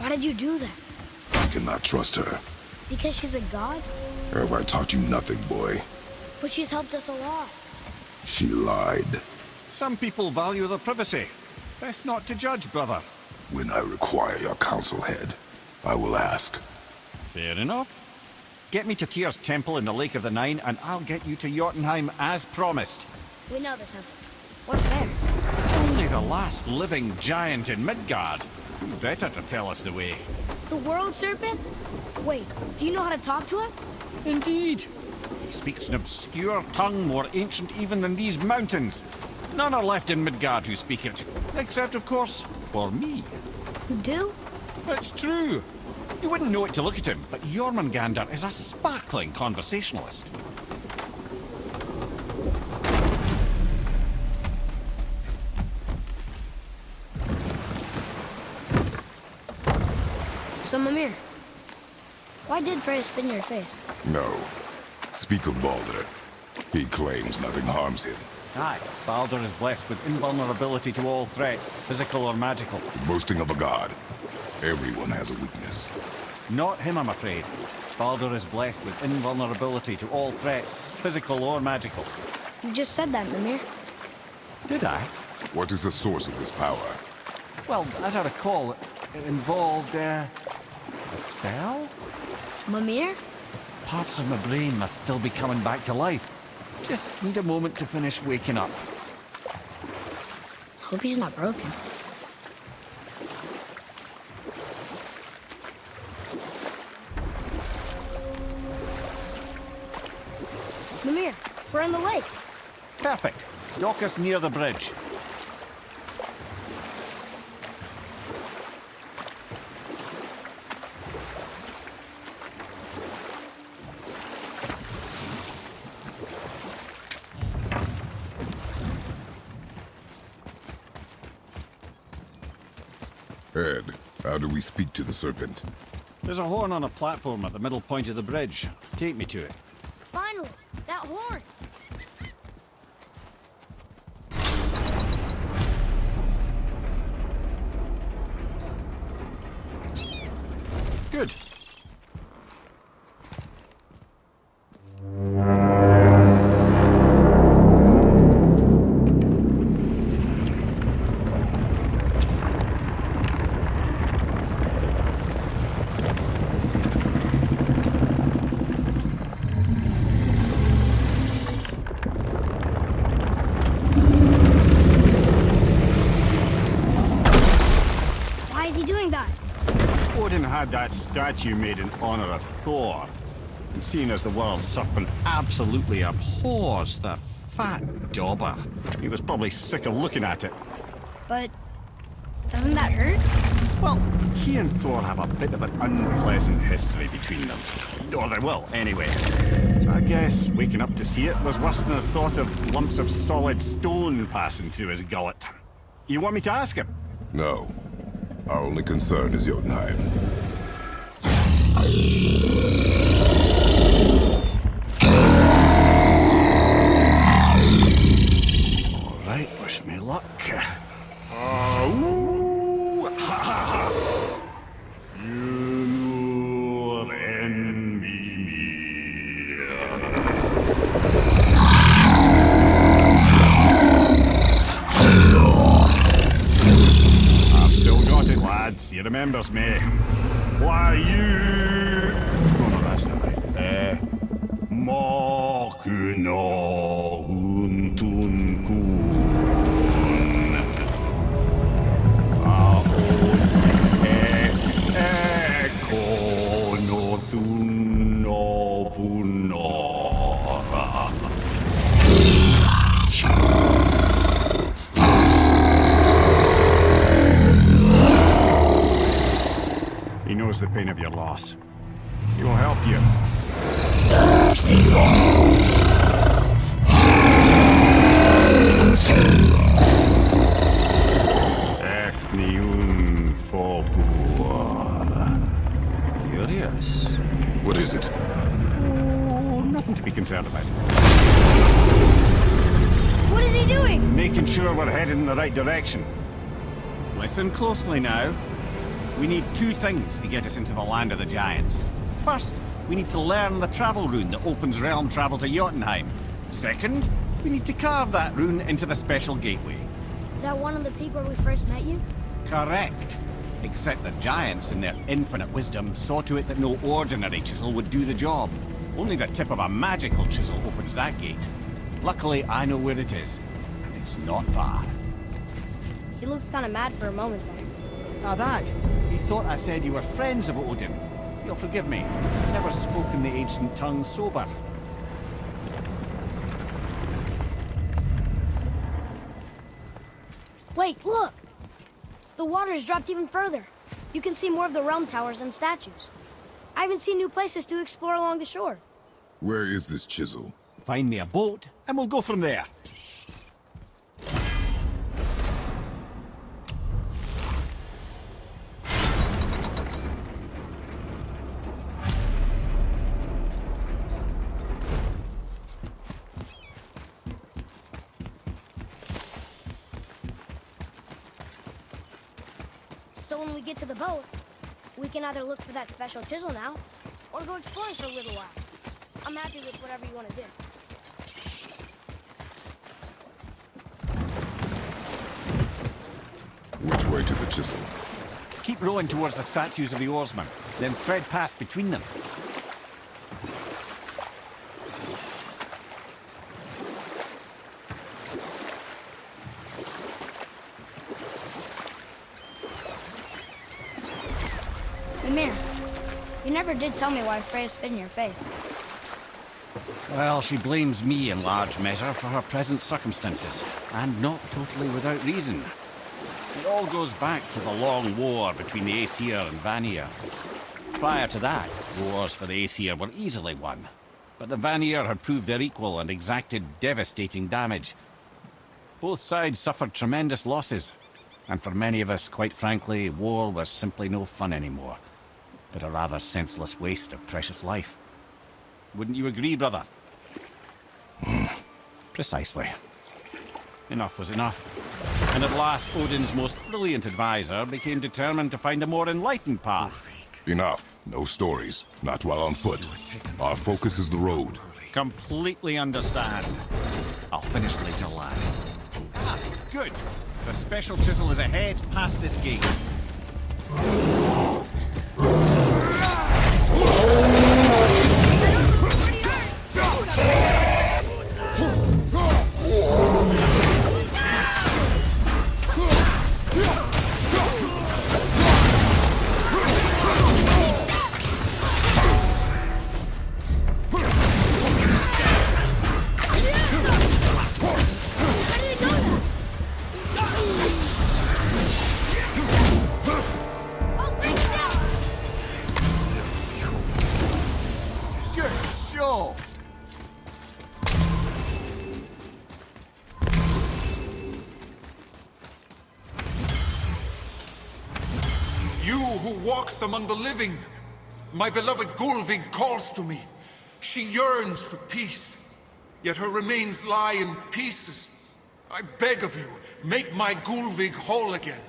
Why did you do that? I cannot trust her. Because she's a god? Have I taught you nothing, boy? But she's helped us a lot. She lied. Some people value their privacy. Best not to judge, brother. When I require your counsel, head, I will ask. Fair enough. Get me to Tyr's temple in the Lake of the Nine, and I'll get you to Jotunheim as promised. We know the temple. What's there? Only the last living giant in Midgard. Who better to tell us the way? The world serpent? Wait, do you know how to talk to him? Indeed. He speaks an obscure tongue more ancient even than these mountains. None are left in Midgard who speak it. Except, of course, for me. You do? It's true. You wouldn't know it to look at him, but Jormungandr is a sparkling conversationalist. So, Mimir, why did Freya spin your face? No. Speak of Baldur. He claims nothing harms him. Aye, Baldur is blessed with invulnerability to all threats, physical or magical. The boasting of a god. Everyone has a weakness. Not him, I'm afraid. Baldur is blessed with invulnerability to all threats, physical or magical. You just said that, Mimir. Did I? What is the source of this power? Well, as I recall, it involved, a spell? Mimir? Parts of my brain must still be coming back to life. Just need a moment to finish waking up. Hope he's not broken. Mimir, we're in the lake. Perfect. Dock us near the bridge. Ed, how do we speak to the serpent? There's a horn on a platform at the middle point of the bridge. Take me to it. Finally, that horn. Good. Why is he doing that? Odin had that statue made in honor of Thor. And seeing as the world serpent absolutely abhors the fat dauber, he was probably sick of looking at it. But doesn't that hurt? Well, he and Thor have a bit of an unpleasant history between them. Or they will, anyway. So I guess waking up to see it was worse than the thought of lumps of solid stone passing through his gullet. You want me to ask him? No. Our only concern is Jotunheim. All right, wish me luck. Ooh, ha, ha, ha. You and me. I've still got it, lads. He remembers me. Why, you... Oh, no, that's not right. Makuna huntun kun. Eko no vunora. He knows the pain of your loss. He will help you. Ethniun Fobuar. Curious. What is it? Oh, nothing to be concerned about. What is he doing? Making sure we're headed in the right direction. Listen closely now. We need two things to get us into the land of the giants. First, we need to learn the travel rune that opens realm travel to Jotunheim. Second, we need to carve that rune into the special gateway. That one on the peak where we first met you? Correct. Except the giants, in their infinite wisdom, saw to it that no ordinary chisel would do the job. Only the tip of a magical chisel opens that gate. Luckily, I know where it is, and it's not far. He looked kind of mad for a moment there. Now that, he thought I said you were friends of Odin. You'll forgive me. I've never spoken the ancient tongue sober. Wait, look! The water's dropped even further. You can see more of the realm towers and statues. I even see new places to explore along the shore. Where is this chisel? Find me a boat, and we'll go from there. So when we get to the boat, we can either look for that special chisel now, or go exploring for a little while. I'm happy with whatever you want to do. Which way to the chisel? Keep rowing towards the statues of the oarsmen, then thread past between them. Ymir, you never did tell me why Freya spit in your face. Well, she blames me in large measure for her present circumstances, and not totally without reason. It all goes back to the long war between the Aesir and Vanir. Prior to that, wars for the Aesir were easily won, but the Vanir had proved their equal and exacted devastating damage. Both sides suffered tremendous losses, and for many of us, quite frankly, war was simply no fun anymore, but a rather senseless waste of precious life. Wouldn't you agree, brother? Precisely. Enough was enough. And at last, Odin's most brilliant advisor became determined to find a more enlightened path. Enough. No stories. Not while on foot. Our focus is the road. Completely understand. I'll finish later, lad. Ah, good. The special chisel is ahead past this gate. You who walks among the living, my beloved Gulvig calls to me. She yearns for peace, yet her remains lie in pieces. I beg of you, make my Gulvig whole again.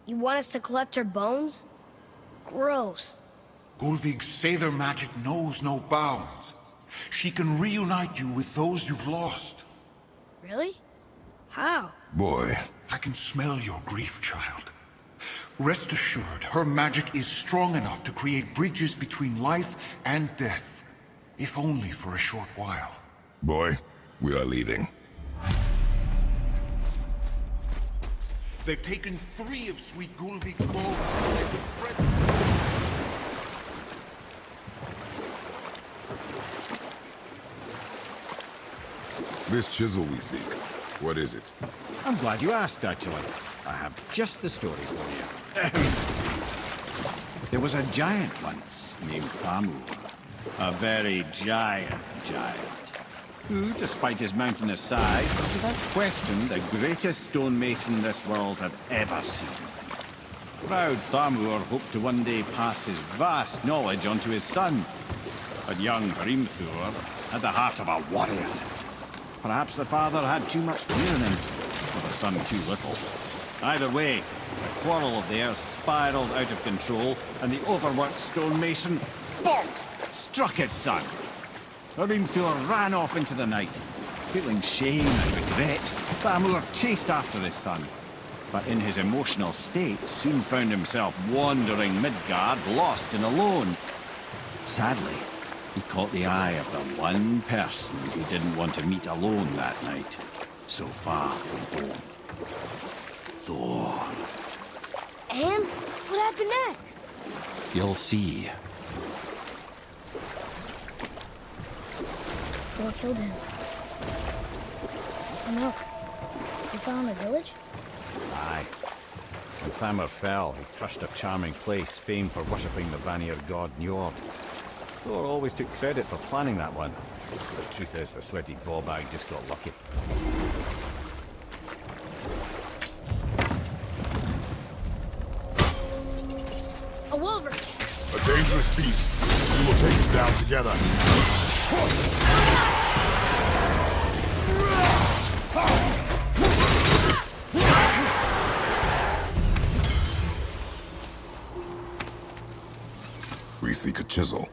You want us to collect her bones? Gross. Gulvig's Sather magic knows no bounds. She can reunite you with those you've lost. Really? How? Boy. I can smell your grief, child. Rest assured, her magic is strong enough to create bridges between life and death, if only for a short while. Boy, we are leaving. They've taken 3 of Sweet Gulvig's bones and spread... This chisel we seek, what is it? I'm glad you asked, actually. I have just the story for you. There was a giant once named Thamur. A very giant, who, despite his mountainous size, was without question the greatest stonemason this world had ever seen. Proud Thamur hoped to one day pass his vast knowledge on to his son. But young Hrimthur had the heart of a warrior. Perhaps the father had too much fear in him, or the son too little. Either way, The quarrel of theirs spiraled out of control, and the overworked stonemason, bonk, struck his son. Thor ran off into the night. Feeling shame and regret, Thamur chased after his son, but in his emotional state soon found himself wandering Midgard, lost and alone. Sadly, he caught the eye of the one person he didn't want to meet alone that night, so far from home. Thor. And what happened next? You'll see. Thor killed him. Oh no. They found the village? Aye. When Thamur fell, he crushed a charming place famed for worshipping the Vanir god Njord. Thor always took credit for planning that one. The truth is, the sweaty ballbag just got lucky. A wolver! A dangerous beast. We will take it down together. We seek a chisel.